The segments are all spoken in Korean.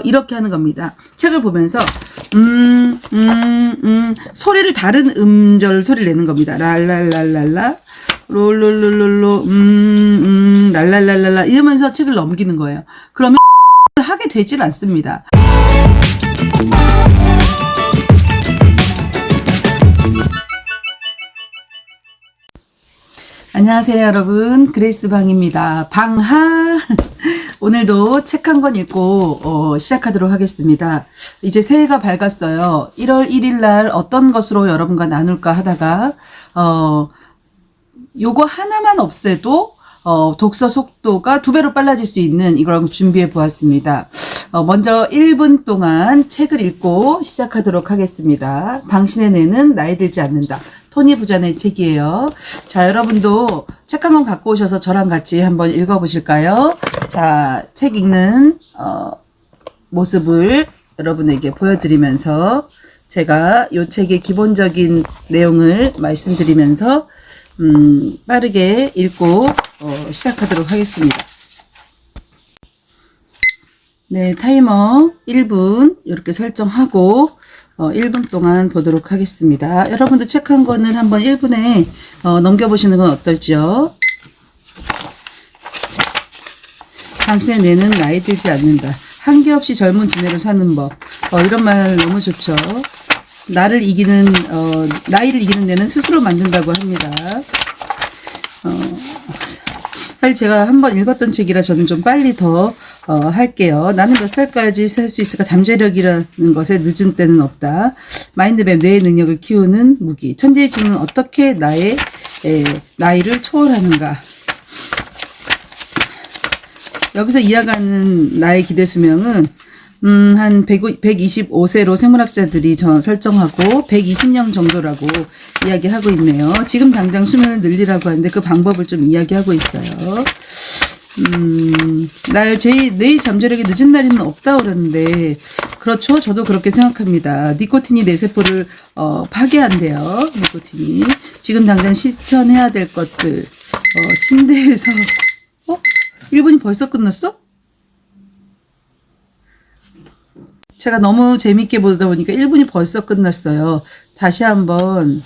이렇게 하는 겁니다. 책을 보면서 소리를 다른 음절 소리를 내는 겁니다. 랄랄랄랄라 롤롤롤롤로 랄랄랄랄라 이러면서 책을 넘기는 거예요. 그러면 하게 되질 않습니다. 안녕하세요 여러분, 그레이스 방입니다. 방하 오늘도 책 한 권 읽고 시작하도록 하겠습니다. 이제 새해가 밝았어요. 1월 1일 날 어떤 것으로 여러분과 나눌까 하다가 요거 하나만 없애도 독서 속도가 2배로 빨라질 수 있는 이걸 준비해 보았습니다. 먼저 1분 동안 책을 읽고 시작하도록 하겠습니다. 당신의 뇌는 나이 들지 않는다. 토니 부잔의 책이에요. 자, 여러분도 책 한번 갖고 오셔서 저랑 같이 한번 읽어보실까요? 자, 책 읽는 모습을 여러분에게 보여드리면서 제가 이 책의 기본적인 내용을 말씀드리면서 빠르게 읽고 시작하도록 하겠습니다. 네, 타이머 1분 이렇게 설정하고 1분 동안 보도록 하겠습니다. 여러분도 책 한 권을 한번 1분에 넘겨보시는 건 어떨지요? 당신의 뇌는 나이 들지 않는다. 한계 없이 젊은 두뇌로 사는 법. 이런 말 너무 좋죠. 나이를 이기는 뇌는 스스로 만든다고 합니다. 사실 제가 한번 읽었던 책이라 저는 좀 빨리 더 할게요. 나는 몇 살까지 살 수 있을까? 잠재력이라는 것에 늦은 때는 없다. 마인드맵, 뇌의 능력을 키우는 무기. 천재의 지능은 어떻게 나이를 초월하는가? 여기서 이야기하는 나의 기대 수명은 한 125세로 생물학자들이 설정하고 120년 정도라고 이야기하고 있네요. 지금 당장 수명을 늘리라고 하는데 그 방법을 좀 이야기하고 있어요. 뇌의 잠재력이 늦은 날에는 없다고 그러는데 그렇죠. 저도 그렇게 생각합니다. 니코틴이 뇌세포를 파괴한대요. 니코틴이. 지금 당장 실천해야 될 것들. 침대에서 1분이 벌써 끝났어? 제가 너무 재밌게 보다 보니까 1분이 벌써 끝났어요. 다시 한번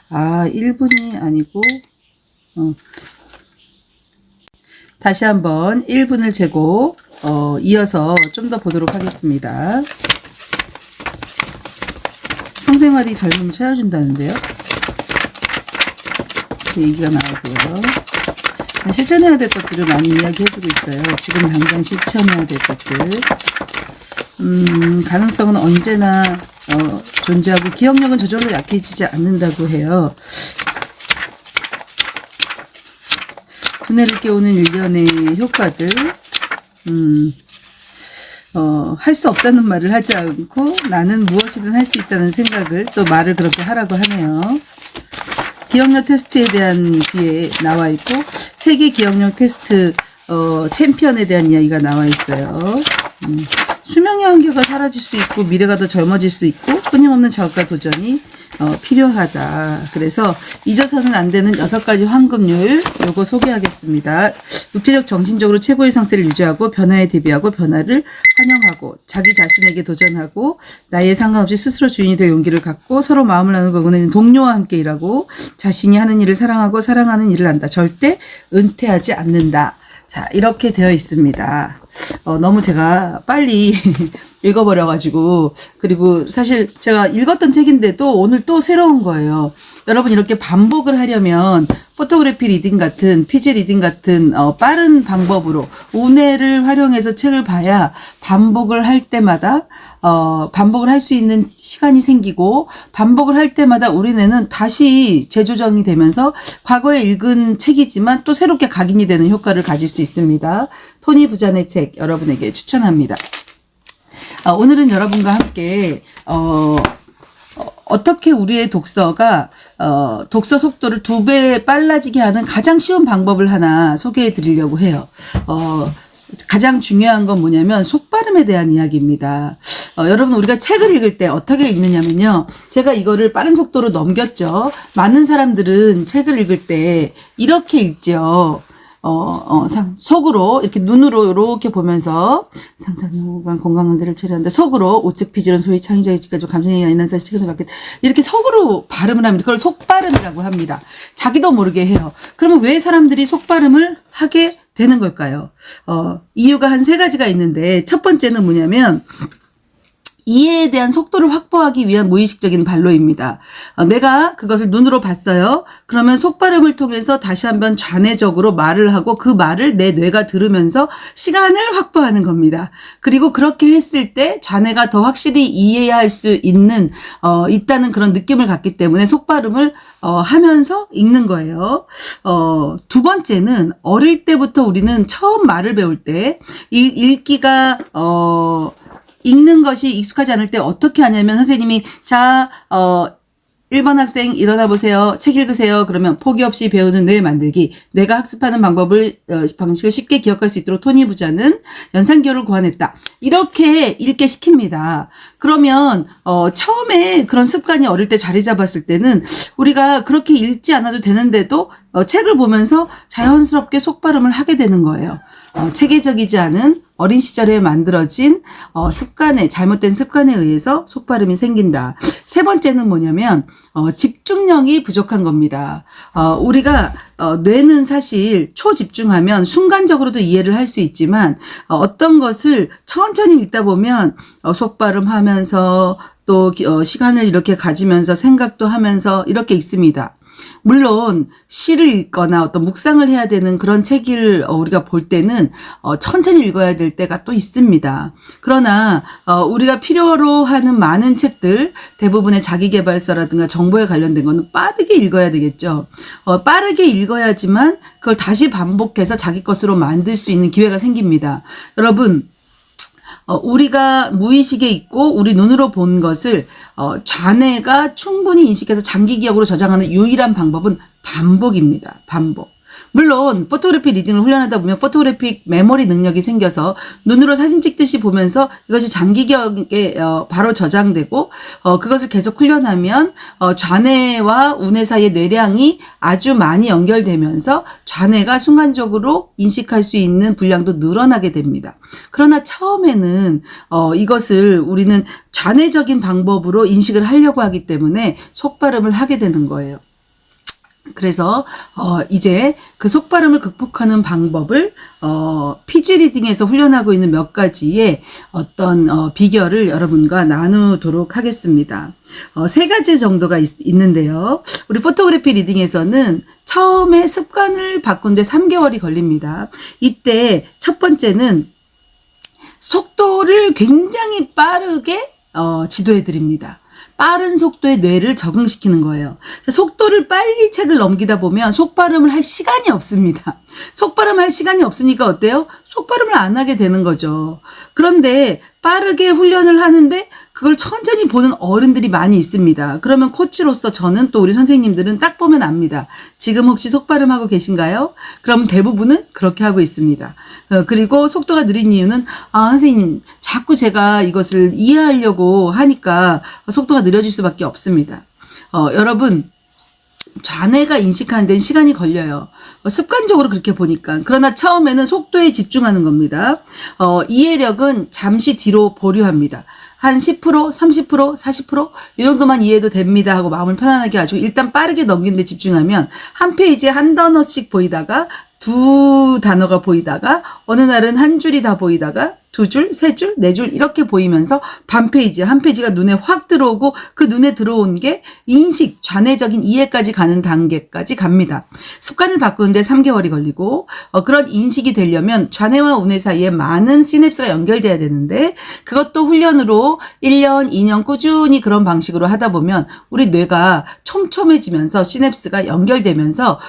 1분이 아니고 다시 한번 1분을 재고 이어서 좀 더 보도록 하겠습니다. 성생활이 젊음을 채워준다는데요. 얘기가 나오고요. 실천해야 될 것들을 많이 이야기해주고 있어요. 지금 당장 실천해야 될 것들. 가능성은 언제나 존재하고 기억력은 저절로 약해지지 않는다고 해요. 두뇌를 깨우는 일련의 효과들. 할 수 없다는 말을 하지 않고 나는 무엇이든 할 수 있다는 생각을 또 말을 그렇게 하라고 하네요. 기억력 테스트에 대한 뒤에 나와 있고 세계 기억력 테스트 챔피언에 대한 이야기가 나와 있어요. 수명의 한계가 사라질 수 있고 미래가 더 젊어질 수 있고 끊임없는 자극과 도전이 필요하다. 그래서 잊어서는 안 되는 6가지 황금률 요거 소개하겠습니다. 육체적 정신적으로 최고의 상태를 유지하고 변화에 대비하고 변화를 환영하고 자기 자신에게 도전하고 나이에 상관없이 스스로 주인이 될 용기를 갖고 서로 마음을 나누고 응원하는 동료와 함께 일하고 자신이 하는 일을 사랑하고 사랑하는 일을 한다. 절대 은퇴하지 않는다. 자, 이렇게 되어 있습니다. 너무 제가 빨리 읽어버려가지고, 그리고 사실 제가 읽었던 책인데도 오늘 또 새로운 거예요. 여러분 이렇게 반복을 하려면 포토그래피 리딩 같은, 피지 리딩 같은 빠른 방법으로 우뇌를 활용해서 책을 봐야 반복을 할 때마다 반복을 할 수 있는 시간이 생기고 반복을 할 때마다 우리 뇌는 다시 재조정이 되면서 과거에 읽은 책이지만 또 새롭게 각인이 되는 효과를 가질 수 있습니다. 토니 부잔의 책 여러분에게 추천합니다. 오늘은 여러분과 함께 어떻게 우리의 독서가 독서 속도를 2배 빨라지게 하는 가장 쉬운 방법을 하나 소개해 드리려고 해요. 가장 중요한 건 뭐냐면 속발음에 대한 이야기입니다. 여러분 우리가 책을 읽을 때 어떻게 읽느냐면요. 제가 이거를 빠른 속도로 넘겼죠. 많은 사람들은 책을 읽을 때 이렇게 읽죠. 속으로 이렇게 눈으로 이렇게 보면서 상상관 공간관계를 처리한다. 속으로 우측 피질은 소위 창의적 지까지 감정이 있는 사실 최근에 받게 이렇게 속으로 발음을 합니다. 그걸 속발음이라고 합니다. 자기도 모르게 해요. 그러면 왜 사람들이 속발음을 하게 되는 걸까요? 이유가 한 3가지가 있는데 첫 번째는 뭐냐면 이해에 대한 속도를 확보하기 위한 무의식적인 발로입니다. 내가 그것을 눈으로 봤어요. 그러면 속발음을 통해서 다시 한번 좌뇌적으로 말을 하고 그 말을 내 뇌가 들으면서 시간을 확보하는 겁니다. 그리고 그렇게 했을 때 좌뇌가 더 확실히 이해할 수 있다는 그런 느낌을 갖기 때문에 속발음을 하면서 읽는 거예요. 두 번째는 어릴 때부터 우리는 처음 말을 배울 때 읽기가 읽는 것이 익숙하지 않을 때 어떻게 하냐면 선생님이 1번 학생 일어나 보세요. 책 읽으세요. 그러면 포기 없이 배우는 뇌 만들기. 뇌가 학습하는 방식을 쉽게 기억할 수 있도록 토니 부자는 연산기호를 고안했다. 이렇게 읽게 시킵니다. 그러면 처음에 그런 습관이 어릴 때 자리 잡았을 때는 우리가 그렇게 읽지 않아도 되는데도 책을 보면서 자연스럽게 속발음을 하게 되는 거예요. 체계적이지 않은 어린 시절에 만들어진 잘못된 습관에 의해서 속발음이 생긴다. 세 번째는 뭐냐면 집중력이 부족한 겁니다. 우리가 뇌는 사실 초집중하면 순간적으로도 이해를 할 수 있지만 어떤 것을 천천히 읽다 보면 속발음하면서 또 시간을 이렇게 가지면서 생각도 하면서 이렇게 읽습니다. 물론 시를 읽거나 어떤 묵상을 해야 되는 그런 책을 우리가 볼 때는 천천히 읽어야 될 때가 또 있습니다. 그러나 우리가 필요로 하는 많은 책들, 대부분의 자기계발서라든가 정보에 관련된 거는 빠르게 읽어야 되겠죠. 빠르게 읽어야지만 그걸 다시 반복해서 자기 것으로 만들 수 있는 기회가 생깁니다. 여러분, 우리가 무의식에 있고 우리 눈으로 본 것을 좌뇌가 충분히 인식해서 장기 기억으로 저장하는 유일한 방법은 반복입니다. 반복. 물론 포토그래피 리딩을 훈련하다 보면 포토그래픽 메모리 능력이 생겨서 눈으로 사진 찍듯이 보면서 이것이 장기 기억에 바로 저장되고 그것을 계속 훈련하면 좌뇌와 우뇌 사이의 뇌량이 아주 많이 연결되면서 좌뇌가 순간적으로 인식할 수 있는 분량도 늘어나게 됩니다. 그러나 처음에는 이것을 우리는 좌뇌적인 방법으로 인식을 하려고 하기 때문에 속발음을 하게 되는 거예요. 그래서 이제 그 속발음을 극복하는 방법을 피지 리딩에서 훈련하고 있는 몇 가지의 어떤 비결을 여러분과 나누도록 하겠습니다. 3가지 정도가 있는데요. 우리 포토그래피 리딩에서는 처음에 습관을 바꾼 데 3개월이 걸립니다. 이때 첫 번째는 속도를 굉장히 빠르게 지도해 드립니다. 빠른 속도의 뇌를 적응시키는 거예요. 속도를 빨리 책을 넘기다 보면 속발음을 할 시간이 없습니다. 속발음할 시간이 없으니까 어때요? 속발음을 안 하게 되는 거죠. 그런데 빠르게 훈련을 하는데 그걸 천천히 보는 어른들이 많이 있습니다. 그러면 코치로서 저는 또 우리 선생님들은 딱 보면 압니다. 지금 혹시 속발음하고 계신가요? 그럼 대부분은 그렇게 하고 있습니다. 그리고 속도가 느린 이유는 선생님 자꾸 제가 이것을 이해하려고 하니까 속도가 느려질 수밖에 없습니다. 여러분 좌뇌가 인식하는 데는 시간이 걸려요. 습관적으로 그렇게 보니까. 그러나 처음에는 속도에 집중하는 겁니다. 이해력은 잠시 뒤로 보류합니다. 한 10%, 30%, 40%? 이 정도만 이해도 됩니다 하고 마음을 편안하게 가지고 일단 빠르게 넘기는 데 집중하면 한 페이지에 한 단어씩 보이다가 2단어가 보이다가 어느 날은 한 줄이 다 보이다가 2줄, 3줄, 4줄 이렇게 보이면서 반 페이지, 한 페이지가 눈에 확 들어오고 그 눈에 들어온 게 인식, 좌뇌적인 이해까지 가는 단계까지 갑니다. 습관을 바꾸는데 3개월이 걸리고 그런 인식이 되려면 좌뇌와 우뇌 사이에 많은 시냅스가 연결돼야 되는데 그것도 훈련으로 1년, 2년 꾸준히 그런 방식으로 하다 보면 우리 뇌가 촘촘해지면서 시냅스가 연결되면서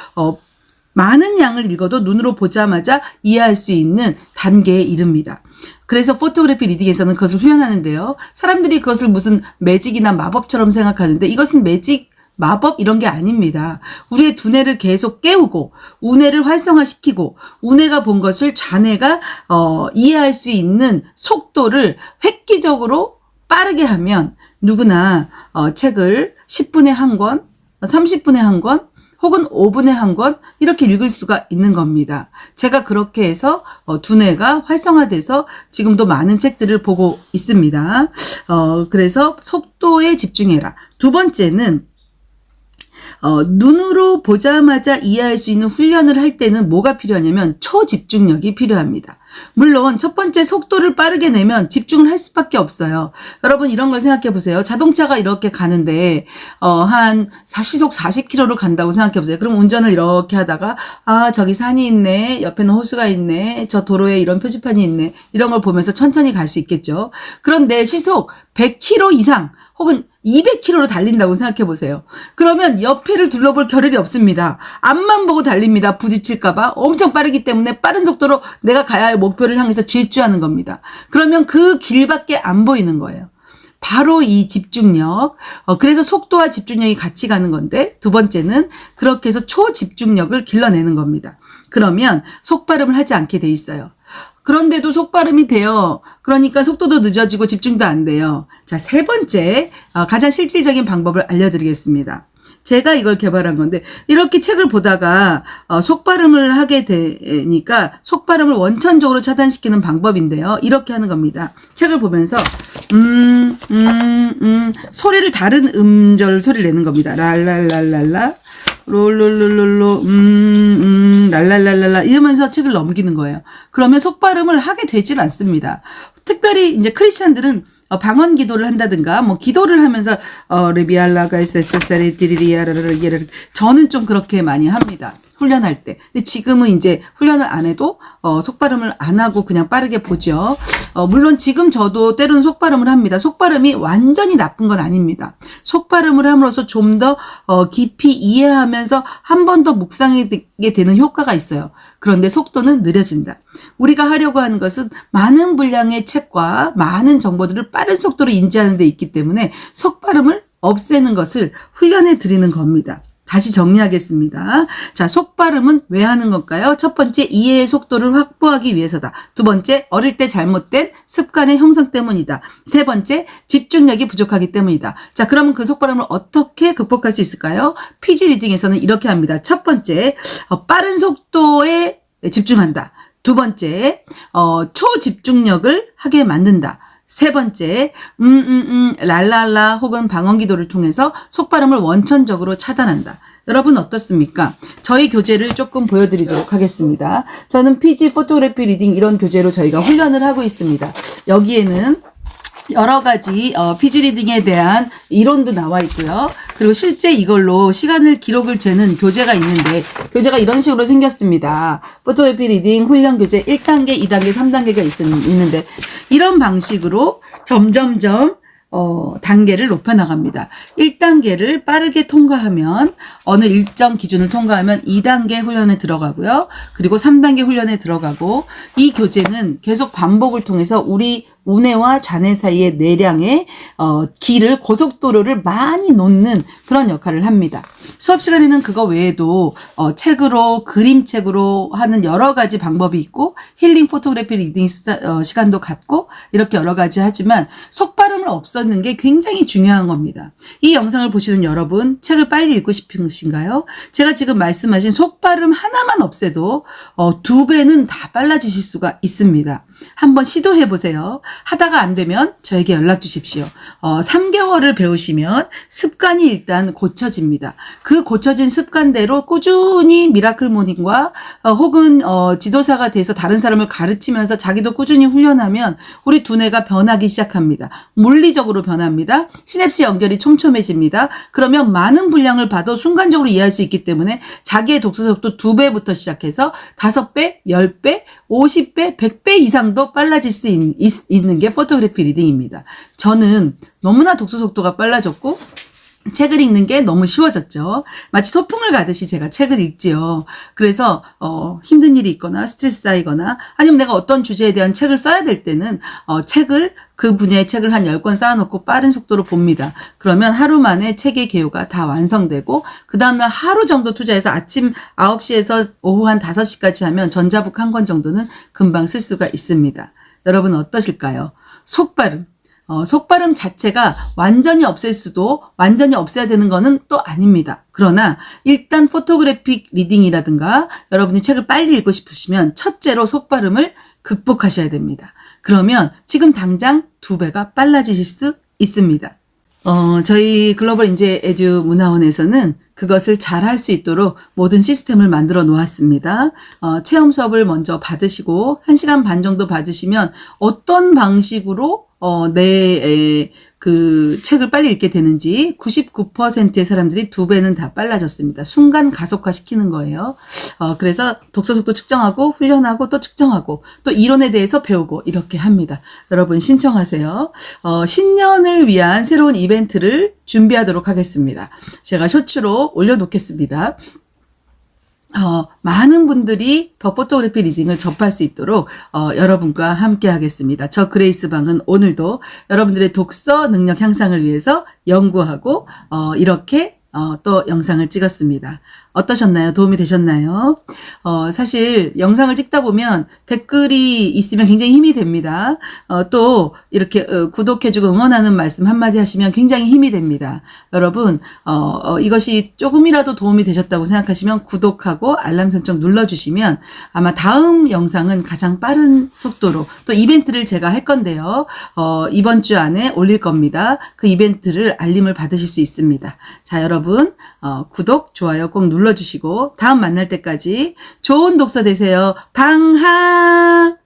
많은 양을 읽어도 눈으로 보자마자 이해할 수 있는 단계에 이릅니다. 그래서 포토그래피 리딩에서는 그것을 훈련하는데요. 사람들이 그것을 무슨 매직이나 마법처럼 생각하는데 이것은 매직, 마법 이런 게 아닙니다. 우리의 두뇌를 계속 깨우고 우뇌를 활성화시키고 우뇌가 본 것을 좌뇌가 이해할 수 있는 속도를 획기적으로 빠르게 하면 누구나 책을 10분에 한 권, 30분에 한 권, 혹은 5분에 한 권 이렇게 읽을 수가 있는 겁니다. 제가 그렇게 해서 두뇌가 활성화돼서 지금도 많은 책들을 보고 있습니다. 그래서 속도에 집중해라. 두 번째는 눈으로 보자마자 이해할 수 있는 훈련을 할 때는 뭐가 필요하냐면 초집중력이 필요합니다. 물론 첫 번째 속도를 빠르게 내면 집중을 할 수밖에 없어요. 여러분 이런 걸 생각해 보세요. 자동차가 이렇게 가는데 한 시속 40km로 간다고 생각해 보세요. 그럼 운전을 이렇게 하다가 저기 산이 있네, 옆에는 호수가 있네, 저 도로에 이런 표지판이 있네, 이런 걸 보면서 천천히 갈 수 있겠죠. 그런데 시속 100km 이상 혹은 200km로 달린다고 생각해 보세요. 그러면 옆에를 둘러볼 겨를이 없습니다. 앞만 보고 달립니다. 부딪힐까봐 엄청 빠르기 때문에 빠른 속도로 내가 가야 할 목표를 향해서 질주하는 겁니다. 그러면 그 길밖에 안 보이는 거예요. 바로 이 집중력. 그래서 속도와 집중력이 같이 가는 건데, 두 번째는 그렇게 해서 초집중력을 길러내는 겁니다. 그러면 속발음을 하지 않게 돼 있어요. 그런데도 속발음이 돼요. 그러니까 속도도 늦어지고 집중도 안 돼요. 자, 세 번째, 가장 실질적인 방법을 알려드리겠습니다. 제가 이걸 개발한 건데, 이렇게 책을 보다가 속발음을 하게 되니까 속발음을 원천적으로 차단시키는 방법인데요. 이렇게 하는 겁니다. 책을 보면서 소리를 다른 음절 소리를 내는 겁니다. 랄랄랄랄라 롤롤롤롤로 랄랄랄랄라 이러면서 책을 넘기는 거예요. 그러면 속발음을 하게 되질 않습니다. 특별히 이제 크리스찬들은 방언 기도를 한다든가 뭐 기도를 하면서 르비알라가 세세세리 디리리아라라 저는 좀 그렇게 많이 합니다. 훈련할 때. 근데 지금은 이제 훈련을 안 해도 속발음을 안 하고 그냥 빠르게 보죠. 물론 지금 저도 때로는 속발음을 합니다. 속발음이 완전히 나쁜 건 아닙니다. 속발음을 함으로써 좀 더 깊이 이해하면서 한 번 더 묵상하게 되는 효과가 있어요. 그런데 속도는 느려진다. 우리가 하려고 하는 것은 많은 분량의 책과 많은 정보들을 빠른 속도로 인지하는 데 있기 때문에 속발음을 없애는 것을 훈련해 드리는 겁니다. 다시 정리하겠습니다. 자, 속발음은 왜 하는 걸까요? 첫 번째, 이해의 속도를 확보하기 위해서다. 두 번째, 어릴 때 잘못된 습관의 형성 때문이다. 세 번째, 집중력이 부족하기 때문이다. 자, 그러면 그 속발음을 어떻게 극복할 수 있을까요? 피지 리딩에서는 이렇게 합니다. 첫 번째, 빠른 속도에 집중한다. 두 번째, 초집중력을 하게 만든다. 세 번째, 랄랄라 혹은 방언기도를 통해서 속발음을 원천적으로 차단한다. 여러분 어떻습니까? 저희 교재를 조금 보여드리도록 하겠습니다. 저는 PG 포토그래피 리딩 이런 교재로 저희가 훈련을 하고 있습니다. 여기에는 여러 가지 PG 리딩에 대한 이론도 나와 있고요. 그리고 실제 이걸로 시간을 기록을 재는 교재가 있는데 교재가 이런 식으로 생겼습니다. 포토그래피 리딩 훈련 교재 1단계, 2단계, 3단계가 있는데 이런 방식으로 점점점 단계를 높여나갑니다. 1단계를 빠르게 통과하면 어느 일정 기준을 통과하면 2단계 훈련에 들어가고요. 그리고 3단계 훈련에 들어가고 이 교재는 계속 반복을 통해서 우리 우뇌와 좌뇌 사이의 뇌량의 길을 고속도로를 많이 놓는 그런 역할을 합니다. 수업 시간에는 그거 외에도 책으로 그림책으로 하는 여러 가지 방법이 있고 힐링 포토그래피 리딩 시간도 갖고 이렇게 여러 가지 하지만 속발음을 없애는 게 굉장히 중요한 겁니다. 이 영상을 보시는 여러분 책을 빨리 읽고 싶으신가요? 제가 지금 말씀하신 속발음 하나만 없애도 2배는 다 빨라지실 수가 있습니다. 한번 시도해 보세요. 하다가 안 되면 저에게 연락 주십시오. 3개월을 배우시면 습관이 일단 고쳐집니다. 그 고쳐진 습관대로 꾸준히 미라클 모닝과 혹은 지도사가 돼서 다른 사람을 가르치면서 자기도 꾸준히 훈련하면 우리 두뇌가 변하기 시작합니다. 물리적으로 변합니다. 시냅스 연결이 촘촘해집니다. 그러면 많은 분량을 봐도 순간적으로 이해할 수 있기 때문에 자기의 독서 속도 2배부터 시작해서 5배, 10배, 50배, 100배 이상도 빨라질 수 있는 게 포토그래피 리딩입니다. 저는 너무나 독서 속도가 빨라졌고 책을 읽는 게 너무 쉬워졌죠. 마치 소풍을 가듯이 제가 책을 읽지요. 그래서 힘든 일이 있거나 스트레스 쌓이거나 아니면 내가 어떤 주제에 대한 책을 써야 될 때는 그 분야의 책을 한 10권 쌓아놓고 빠른 속도로 봅니다. 그러면 하루 만에 책의 개요가 다 완성되고 그 다음날 하루 정도 투자해서 아침 9시에서 오후 한 5시까지 하면 전자북 한 권 정도는 금방 쓸 수가 있습니다. 여러분 어떠실까요? 속발음. 속발음 자체가 완전히 없앨 수도 완전히 없애야 되는 거는 또 아닙니다. 그러나 일단 포토그래픽 리딩이라든가 여러분이 책을 빨리 읽고 싶으시면 첫째로 속발음을 극복하셔야 됩니다. 그러면 지금 당장 2배가 빨라지실 수 있습니다. 저희 글로벌 인재 에듀 문화원에서는 그것을 잘 할 수 있도록 모든 시스템을 만들어 놓았습니다. 체험 수업을 먼저 받으시고 1시간 반 정도 받으시면 어떤 방식으로 그 책을 빨리 읽게 되는지 99%의 사람들이 2배는 다 빨라졌습니다. 순간 가속화 시키는 거예요. 그래서 독서 속도 측정하고 훈련하고 또 측정하고 또 이론에 대해서 배우고 이렇게 합니다. 여러분 신청하세요. 신년을 위한 새로운 이벤트를 준비하도록 하겠습니다. 제가 쇼츠로 올려놓겠습니다. 많은 분들이 더 포토그래피 리딩을 접할 수 있도록 여러분과 함께 하겠습니다. 저 그레이스 방은 오늘도 여러분들의 독서 능력 향상을 위해서 연구하고 이렇게 또 영상을 찍었습니다. 어떠셨나요? 도움이 되셨나요? 사실 영상을 찍다 보면 댓글이 있으면 굉장히 힘이 됩니다. 또 이렇게 구독해주고 응원하는 말씀 한마디 하시면 굉장히 힘이 됩니다. 여러분 이것이 조금이라도 도움이 되셨다고 생각하시면 구독하고 알람 설정 눌러주시면 아마 다음 영상은 가장 빠른 속도로 또 이벤트를 제가 할 건데요. 이번 주 안에 올릴 겁니다. 그 이벤트를 알림을 받으실 수 있습니다. 자, 여러분 구독, 좋아요 꼭 눌러주시고 다음 만날 때까지 좋은 독서 되세요. 방학!